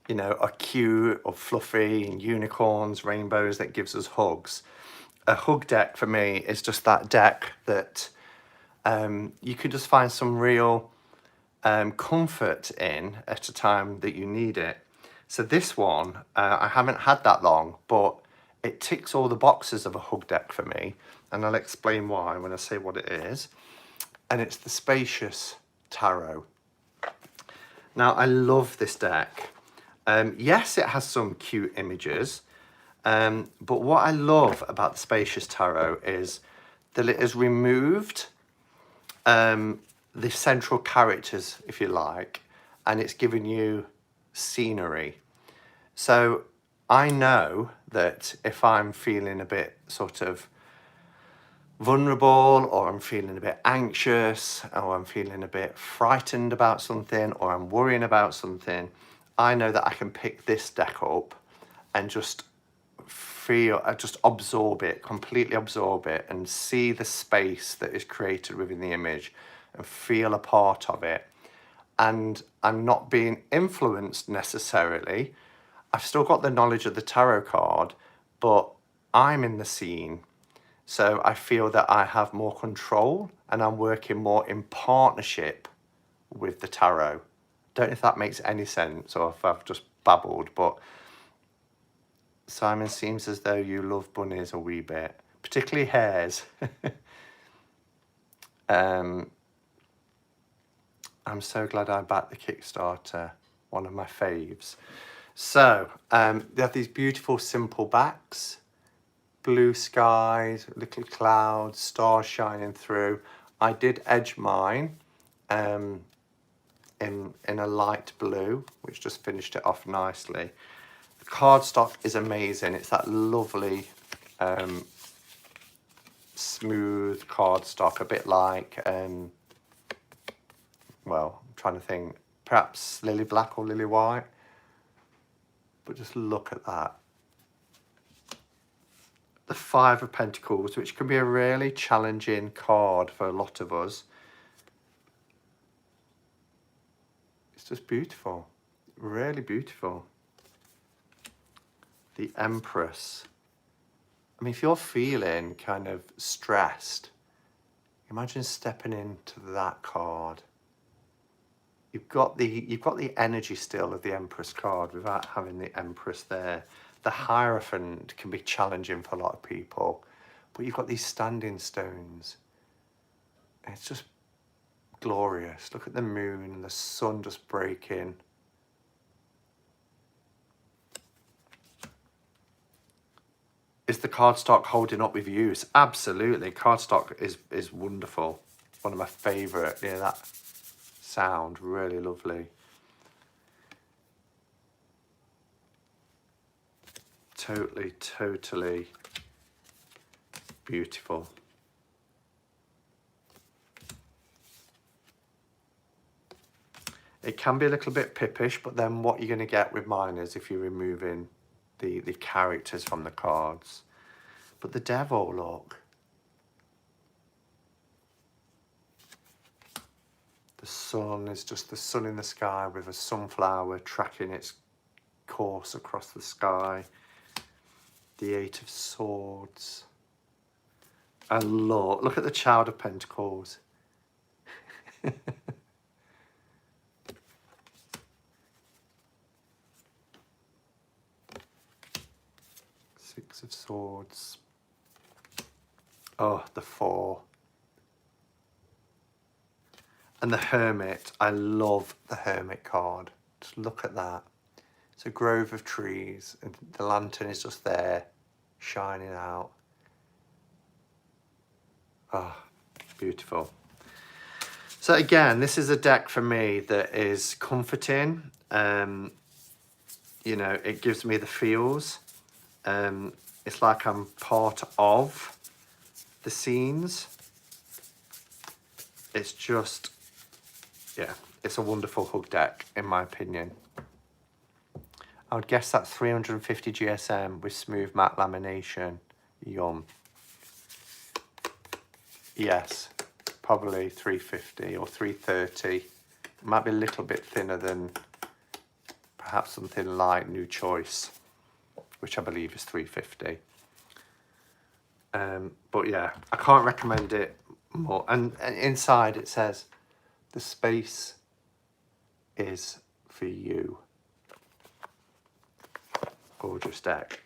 you know, are cute or fluffy and unicorns, rainbows that gives us hugs. A hug deck for me is just that deck that you can just find some real comfort in at a time that you need it. So this one, I haven't had that long, but it ticks all the boxes of a hug deck for me. And I'll explain why when I say what it is. And it's the Spacious Tarot. Now, I love this deck. Yes, it has some cute images, but what I love about the Spacious Tarot is that it has removed the central characters, if you like, and it's given you scenery. So I know that if I'm feeling a bit sort of vulnerable, or I'm feeling a bit anxious, or I'm feeling a bit frightened about something, or I'm worrying about something, I know that I can pick this deck up and just just absorb it, completely absorb it, and see the space that is created within the image and feel a part of it. And I'm not being influenced necessarily. I've still got the knowledge of the tarot card, but I'm in the scene. So I feel that I have more control and I'm working more in partnership with the tarot. Don't know if that makes any sense or if I've just babbled, but Simon, seems as though you love bunnies a wee bit, particularly hares. I'm so glad I backed the Kickstarter, one of my faves. So they have these beautiful simple backs, blue skies, little clouds, stars shining through. I did edge mine in a light blue, which just finished it off nicely. The cardstock is amazing. It's that lovely smooth cardstock, a bit like, well, I'm trying to think, perhaps Lily Black or Lily White. But just look at that. The Five of Pentacles, which can be a really challenging card for a lot of us. It's just beautiful, really beautiful. The Empress. I mean, if you're feeling kind of stressed, imagine stepping into that card. You've got the energy still of the Empress card without having the Empress there. The Hierophant can be challenging for a lot of people, but you've got these standing stones. It's just glorious. Look at the moon and the sun just breaking. Is the cardstock holding up with use? Absolutely. Cardstock is wonderful. One of my favourite. Yeah, that sound, really lovely. Totally beautiful. It can be a little bit pippish, but then what you're going to get with mine is if you're removing the characters from the cards. But the Devil, look. The sun is just the sun in the sky with a sunflower tracking its course across the sky. The Eight of Swords. And look at the Child of Pentacles. Six of Swords. Oh, the Four. And the Hermit. I love the Hermit card. Just look at that. It's a grove of trees and the lantern is just there, shining out. Oh, beautiful. So again, this is a deck for me that is comforting. You know, it gives me the feels. It's like I'm part of the scenes. it's just, yeah, it's a wonderful hug deck, in my opinion. I would guess that's 350 GSM with smooth matte lamination. Yum. Yes, probably 350 or 330. It might be a little bit thinner than perhaps something like New Choice, which I believe is 350. But yeah, I can't recommend it more. And inside it says, the space is for you. Gorgeous deck.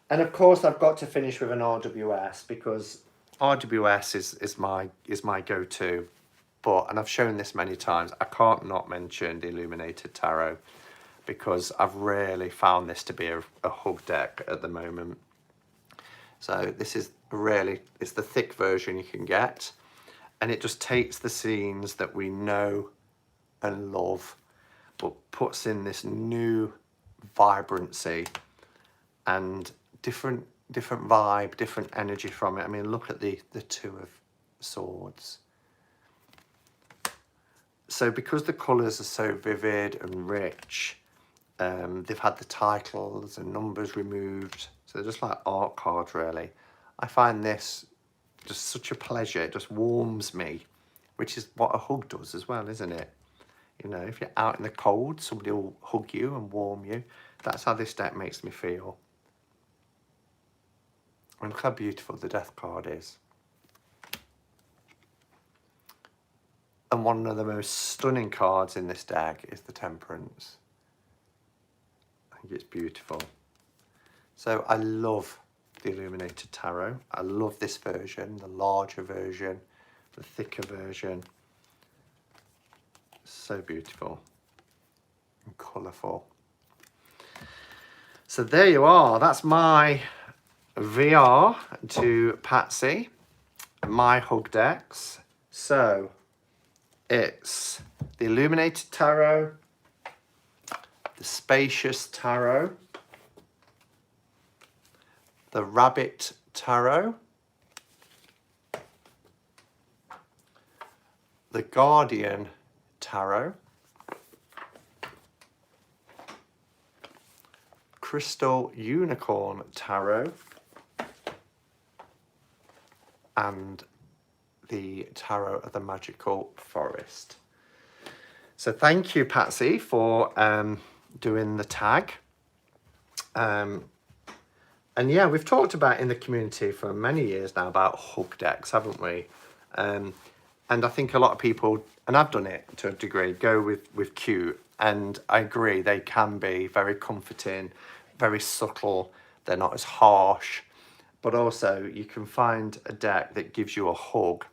And of course I've got to finish with an RWS, because RWS is my go-to. And I've shown this many times, I can't not mention the Illuminated Tarot, because I've really found this to be a hug deck at the moment. So this is really, it's the thick version you can get, and it just takes the scenes that we know and love, but puts in this new vibrancy and different vibe, different energy from it. I mean, look at the Two of Swords. So because the colours are so vivid and rich, they've had the titles and numbers removed, so they're just like art cards really. I find this just such a pleasure. It just warms me, which is what a hug does as well, isn't it? You know, if you're out in the cold, somebody will hug you and warm you. That's how this deck makes me feel. And look how beautiful the Death card is. And one of the most stunning cards in this deck is the Temperance. I think it's beautiful. So I love the Illuminated Tarot. I love this version, the larger version, the thicker version. So beautiful and colourful. So there you are. That's my VR to Patsy, my hug decks. So it's the Illuminated Tarot, the Spacious Tarot, the Rabbit Tarot, the Guardian Tarot, Crystal Unicorn Tarot, and the Tarot of the Magical Forest. So thank you, Patsy, for doing the tag. And yeah, we've talked about in the community for many years now about hug decks, haven't we? And I think a lot of people, and I've done it to a degree, go with cute. And I agree, they can be very comforting, very subtle. They're not as harsh. But also you can find a deck that gives you a hug,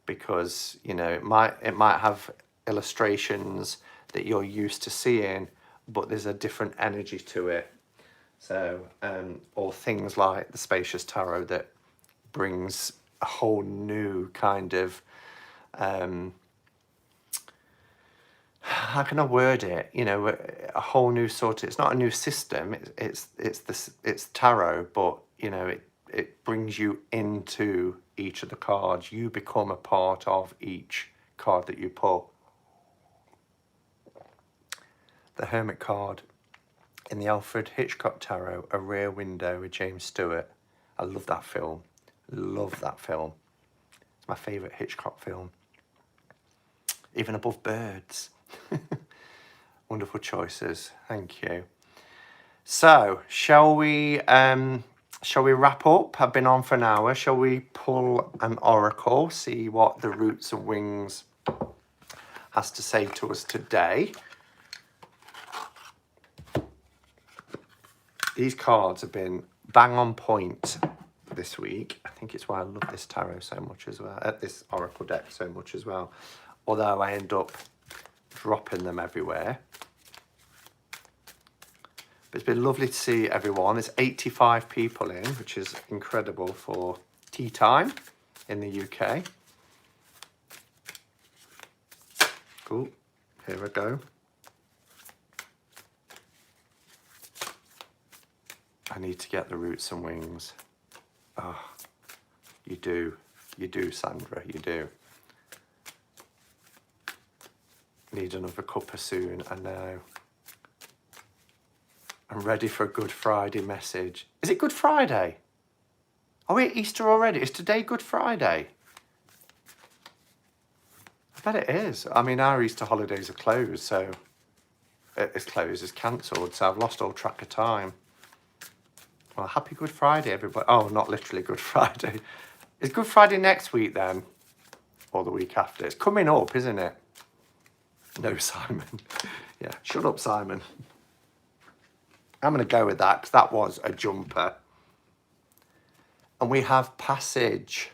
because, you know, it might have illustrations that you're used to seeing, but there's a different energy to it. So, or things like the Spacious Tarot that brings a whole new kind of, how can I word it? You know, a whole new sort of, it's not a new system, it's tarot, but, you know, it brings you into each of the cards. You become a part of each card that you pull. The Hermit card in the Alfred Hitchcock Tarot, A Rear Window with James Stewart. I love that film. Love that film. It's my favourite Hitchcock film. Even above Birds. Wonderful choices. Thank you. So, shall we wrap up? I've been on for an hour. Shall we pull an oracle, see what the Roots and Wings has to say to us today? These cards have been bang on point this week. I think it's why I love this tarot so much as well, this oracle deck so much as well. Although I end up dropping them everywhere. But it's been lovely to see everyone. There's 85 people in, which is incredible for tea time in the UK. Cool. Here we go. I need to get the Roots and Wings. Oh, you do, Sandra, you do. Need another cuppa soon, I know. I'm ready for a Good Friday message. Is it Good Friday? Are we at Easter already? Is today Good Friday? I bet it is. I mean, our Easter holidays are closed, so it's closed, it's cancelled, so I've lost all track of time. Well, happy Good Friday, everybody. Oh, not literally Good Friday. Is Good Friday next week then? Or the week after? It's coming up, isn't it? No, Simon. Yeah, shut up, Simon. I'm going to go with that because that was a jumper. And we have passage.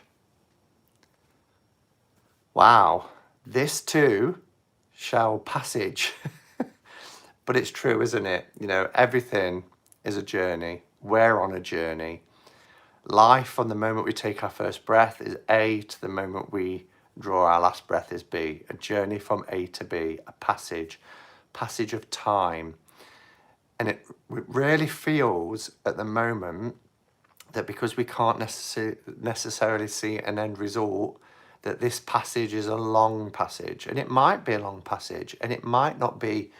Wow. This too shall passage. But it's true, isn't it? You know, everything is a journey. We're on a journey. Life from the moment we take our first breath is A to the moment we draw our last breath is B. A journey from A to B, a passage of time. And it really feels at the moment that because we can't necessarily see an end result, that this passage is a long passage. And it might be a long passage, and it might not be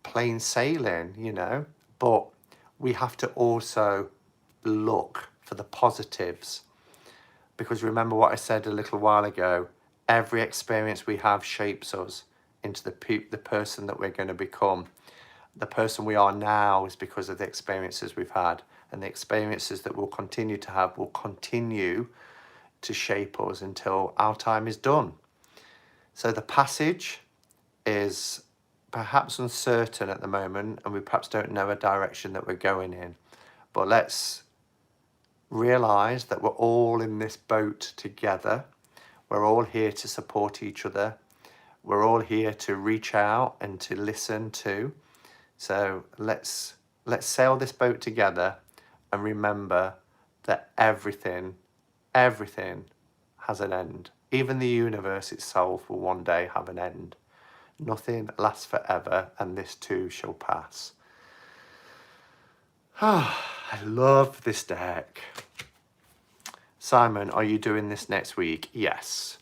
plain sailing, you know, but we have to also look for the positives. Because remember what I said a little while ago, every experience we have shapes us into the person that we're going to become. The person we are now is because of the experiences we've had, and the experiences that we'll continue to have will continue to shape us until our time is done. So the passage is perhaps uncertain at the moment, and we perhaps don't know a direction that we're going in, but let's realize that we're all in this boat together. We're all here to support each other. We're all here to reach out and to listen to. So let's sail this boat together and remember that everything has an end. Even the universe itself will one day have an end. Nothing lasts forever, and this too shall pass. I love this deck. Simon, are you doing this next week? Yes.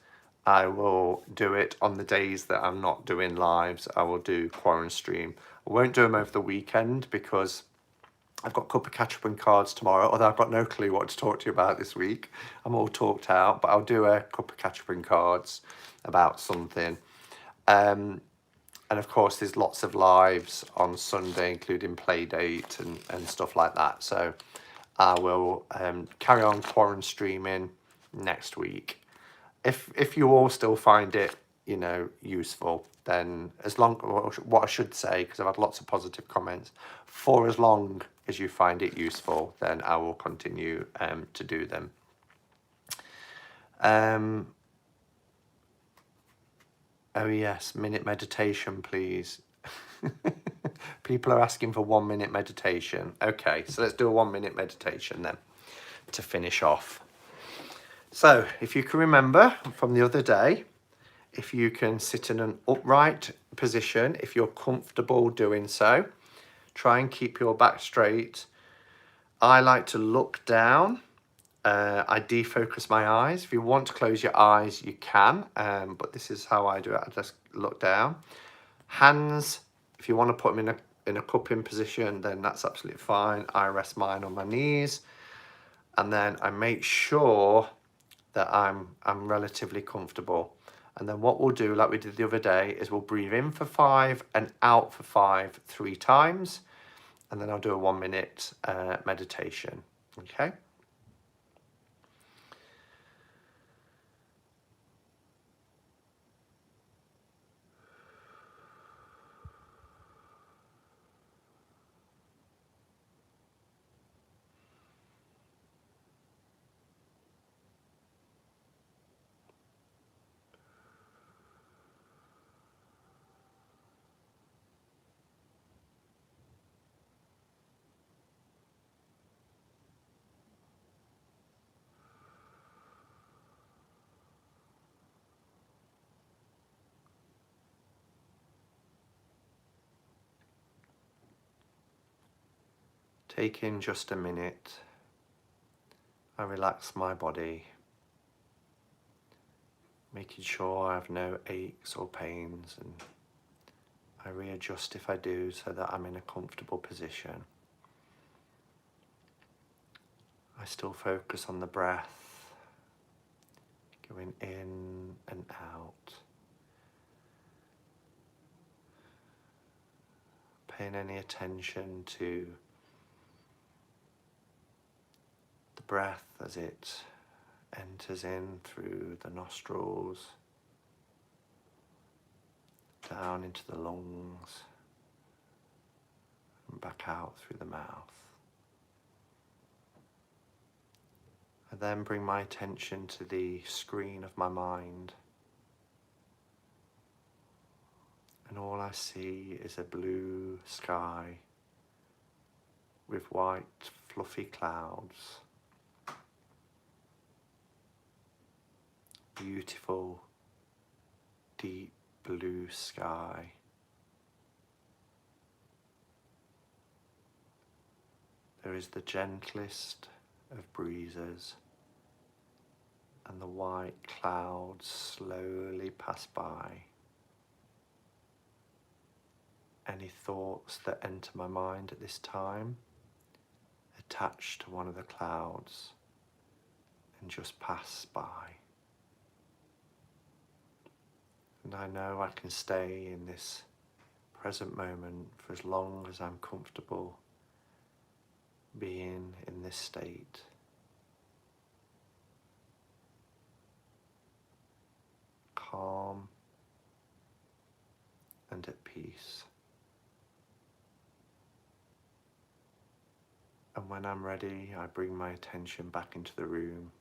I will do it on the days that I'm not doing lives. I will do QuaranStream. I won't do them over the weekend because I've got a couple of catch-up and cards tomorrow, although I've got no clue what to talk to you about this week. I'm all talked out, but I'll do a couple of catch-up and cards about something. And of course, there's lots of lives on Sunday, including Playdate and stuff like that. So I will carry on QuaranStreaming next week. If you all still find it, you know, useful, then as long, what I should say, because I've had lots of positive comments, for as long as you find it useful, then I will continue to do them. Oh yes, minute meditation, please. People are asking for 1 minute meditation. Okay, so let's do a 1 minute meditation then to finish off. So if you can remember from the other day, if you can sit in an upright position, if you're comfortable doing so, try and keep your back straight. I like to look down. I defocus my eyes. If you want to close your eyes, you can, but this is how I do it. I just look down. Hands, if you want to put them in a cupping position, then that's absolutely fine. I rest mine on my knees, and then I make sure that I'm relatively comfortable. And then what we'll do, like we did the other day, is we'll breathe in for 5 and out for 5 3 times, and then I'll do a 1 minute meditation. Okay. Take in just a minute. I relax my body, making sure I have no aches or pains, and I readjust if I do so that I'm in a comfortable position. I still focus on the breath, going in and out. Paying any attention to the breath as it enters in through the nostrils, down into the lungs, and back out through the mouth. I then bring my attention to the screen of my mind, and all I see is a blue sky with white fluffy clouds. Beautiful, deep blue sky. There is the gentlest of breezes, and the white clouds slowly pass by. Any thoughts that enter my mind at this time attach to one of the clouds and just pass by. And I know I can stay in this present moment for as long as I'm comfortable being in this state. Calm and at peace. And when I'm ready, I bring my attention back into the room.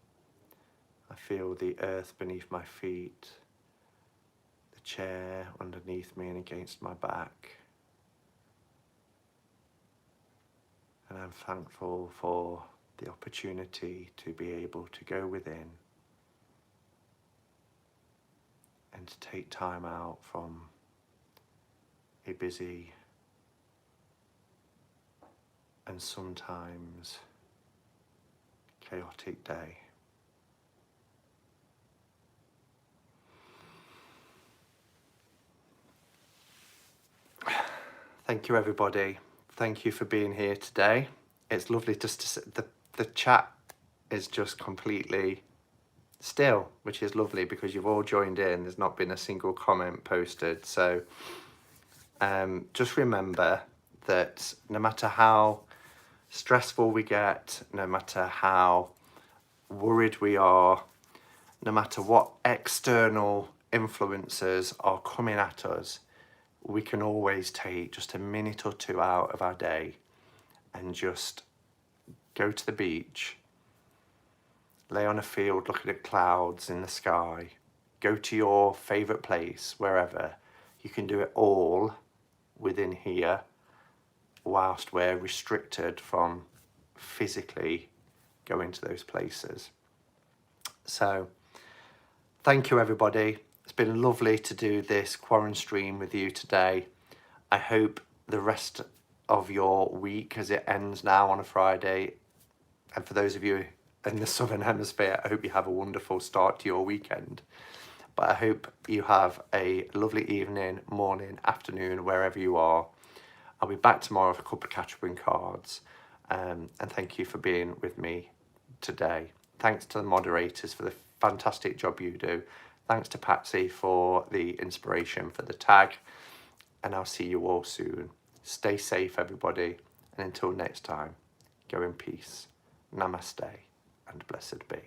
I feel the earth beneath my feet, the chair underneath me and against my back. And I'm thankful for the opportunity to be able to go within and to take time out from a busy and sometimes chaotic day. Thank you, everybody. Thank you for being here today. It's lovely just to sit, the chat is just completely still, which is lovely because you've all joined in. There's not been a single comment posted. So just remember that no matter how stressful we get, no matter how worried we are, no matter what external influences are coming at us, we can always take just a minute or two out of our day and just go to the beach, lay on a field looking at clouds in the sky, go to your favourite place, wherever. You can do it all within here whilst we're restricted from physically going to those places. So thank you, everybody. It's been lovely to do this QuaranStream with you today. I hope the rest of your week, as it ends now on a Friday, and for those of you in the Southern Hemisphere, I hope you have a wonderful start to your weekend. But I hope you have a lovely evening, morning, afternoon, wherever you are. I'll be back tomorrow with a couple of catch-up cards. And thank you for being with me today. Thanks to the moderators for the fantastic job you do. Thanks to Patsy for the inspiration for the tag. And I'll see you all soon. Stay safe, everybody. And until next time, go in peace. Namaste and blessed be.